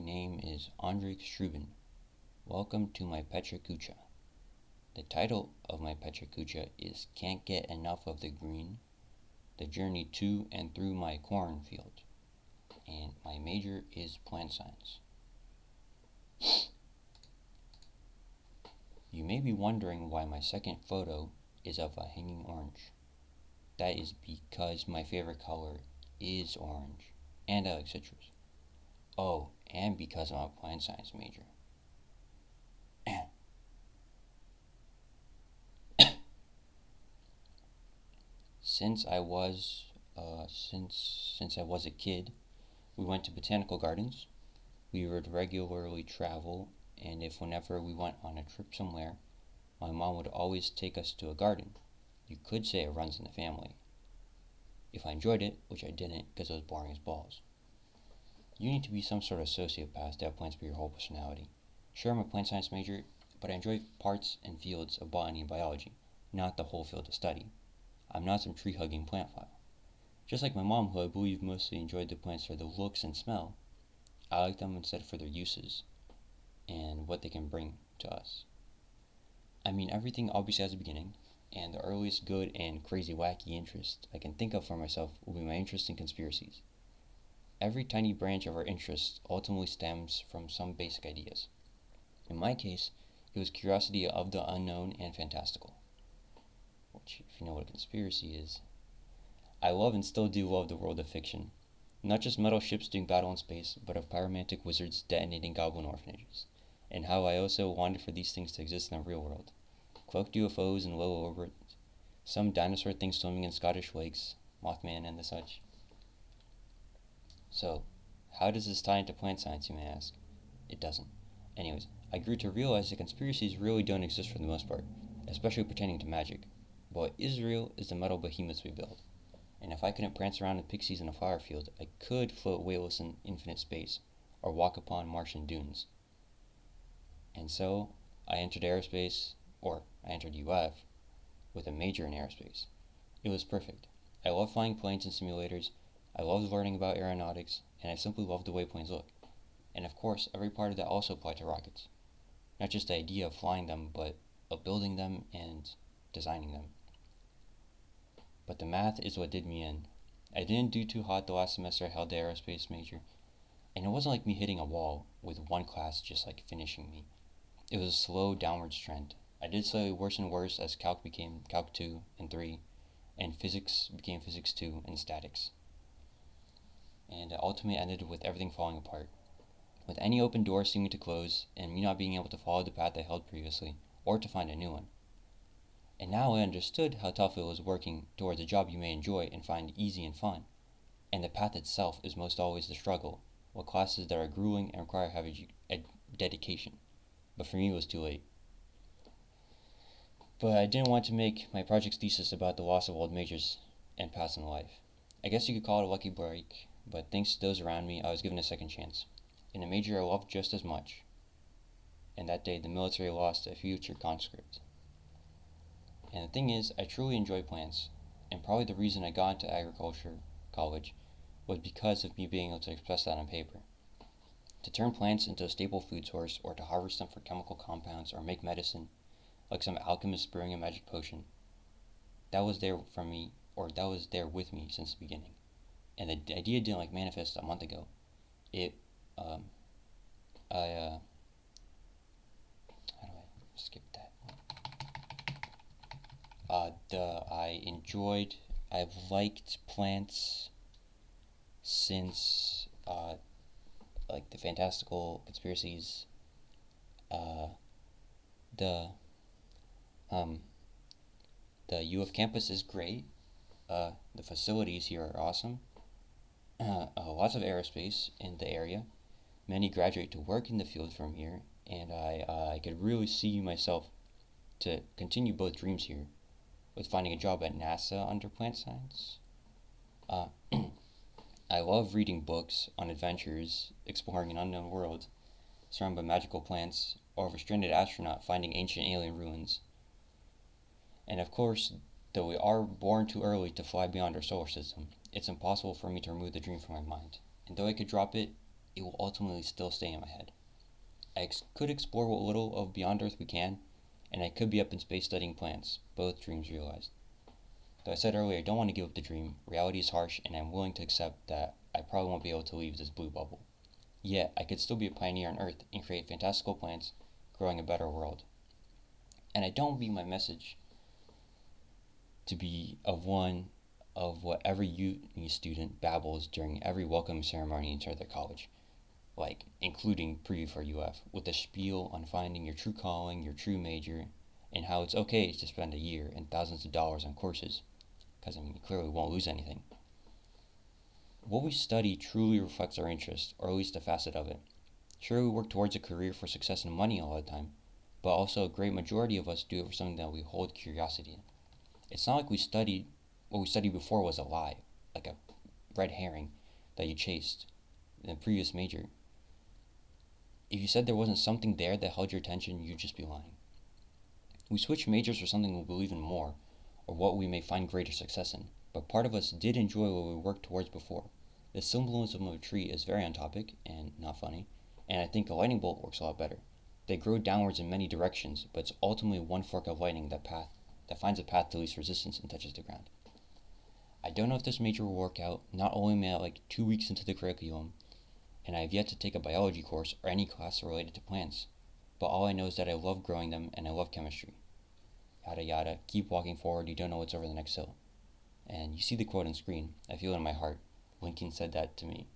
name is Andriy Kostrubin. Welcome to my Pecha Kucha. The title of my Pecha Kucha is Can't Get Enough of the Green, the journey to and through my cornfield, and my major is plant science. You may be wondering why my second photo is of a hanging orange. That is because my favorite color is orange, and I like citrus. Oh, and because I'm a plant science major. Since I was a kid, we went to botanical gardens. We would regularly travel, and whenever we went on a trip somewhere, my mom would always take us to a garden. You could say it runs in the family. If I enjoyed it, which I didn't because it was boring as balls. You need to be some sort of sociopath to have plants be your whole personality. Sure, I'm a plant science major, but I enjoy parts and fields of botany and biology, not the whole field of study. I'm not some tree-hugging plantphile. Just like my mom, who I believe mostly enjoyed the plants for the looks and smell, I like them instead for their uses and what they can bring to us. I mean, everything obviously has a beginning, and the earliest good and crazy wacky interest I can think of for myself will be my interest in conspiracies. Every tiny branch of our interest ultimately stems from some basic ideas. In my case, it was curiosity of the unknown and fantastical. Which, if you know what a conspiracy is, I love and still do love the world of fiction. Not just metal ships doing battle in space, but of pyromantic wizards detonating goblin orphanages. And how I also wanted for these things to exist in the real world. Cloaked UFOs in low orbit, some dinosaur thing swimming in Scottish lakes, Mothman and the such. So, how does this tie into plant science, you may ask? It doesn't. Anyways, I grew to realize that conspiracies really don't exist for the most part, especially pertaining to magic. But what is real is the metal behemoths we build. And if I couldn't prance around with pixies in a flower field, I could float weightless in infinite space, or walk upon Martian dunes. And so, I entered UF, with a major in aerospace. It was perfect. I love flying planes and simulators, I loved learning about aeronautics, and I simply loved the way planes look. And of course, every part of that also applied to rockets. Not just the idea of flying them, but of building them and designing them. But the math is what did me in. I didn't do too hot the last semester I held the aerospace major, and it wasn't like me hitting a wall with one class just like finishing me. It was a slow downward trend. I did slightly worse and worse as Calc became Calc 2 and 3, and Physics became Physics 2 and Statics. And it ultimately ended with everything falling apart, with any open door seeming to close, and me not being able to follow the path I held previously, or to find a new one. And now I understood how tough it was working towards a job you may enjoy and find easy and fun, and the path itself is most always the struggle, with classes that are grueling and require heavy dedication. But for me it was too late. But I didn't want to make my project's thesis about the loss of old majors and paths in life. I guess you could call it a lucky break, but thanks to those around me, I was given a second chance, in a major I loved just as much. And that day, the military lost a future conscript. And the thing is, I truly enjoy plants, and probably the reason I got into agriculture college was because of me being able to express that on paper. To turn plants into a staple food source, or to harvest them for chemical compounds, or make medicine, like some alchemist brewing a magic potion, that was there with me since the beginning. And the idea didn't manifest a month ago. How do I skip that? I've liked plants since, the fantastical conspiracies, the UF campus is great, the facilities here are awesome, lots of aerospace in the area. Many graduate to work in the field from here, and I could really see myself to continue both dreams here, with finding a job at NASA under plant science. I love reading books on adventures, exploring an unknown world, surrounded by magical plants, or of a stranded astronaut finding ancient alien ruins. And of course, though we are born too early to fly beyond our solar system, it's impossible for me to remove the dream from my mind. And though I could drop it, it will ultimately still stay in my head. I could explore what little of beyond Earth we can, and I could be up in space studying plants, both dreams realized. Though I said earlier I don't want to give up the dream, reality is harsh and I'm willing to accept that I probably won't be able to leave this blue bubble. Yet, I could still be a pioneer on Earth and create fantastical plants, growing a better world. And I don't mean my message to be of what every uni student babbles during every welcome ceremony into their college, like including preview for UF, with a spiel on finding your true calling, your true major, and how it's okay to spend a year and thousands of dollars on courses, because you clearly won't lose anything. What we study truly reflects our interest, or at least a facet of it. Sure, we work towards a career for success and money all the time, but also a great majority of us do it for something that we hold curiosity in. It's not like what we studied before was a lie, like a red herring that you chased in the previous major. If you said there wasn't something there that held your attention, you'd just be lying. We switch majors for something we believe in more, or what we may find greater success in, but part of us did enjoy what we worked towards before. The symbolism of a tree is very on topic and not funny, and I think a lightning bolt works a lot better. They grow downwards in many directions, but it's ultimately one fork of lightning that finds a path to least resistance and touches the ground. I don't know if this major will work out. Not only am I like 2 weeks into the curriculum, and I have yet to take a biology course or any class related to plants, but all I know is that I love growing them and I love chemistry. Yada yada, keep walking forward, you don't know what's over the next hill. And you see the quote on screen. I feel it in my heart. Lincoln said that to me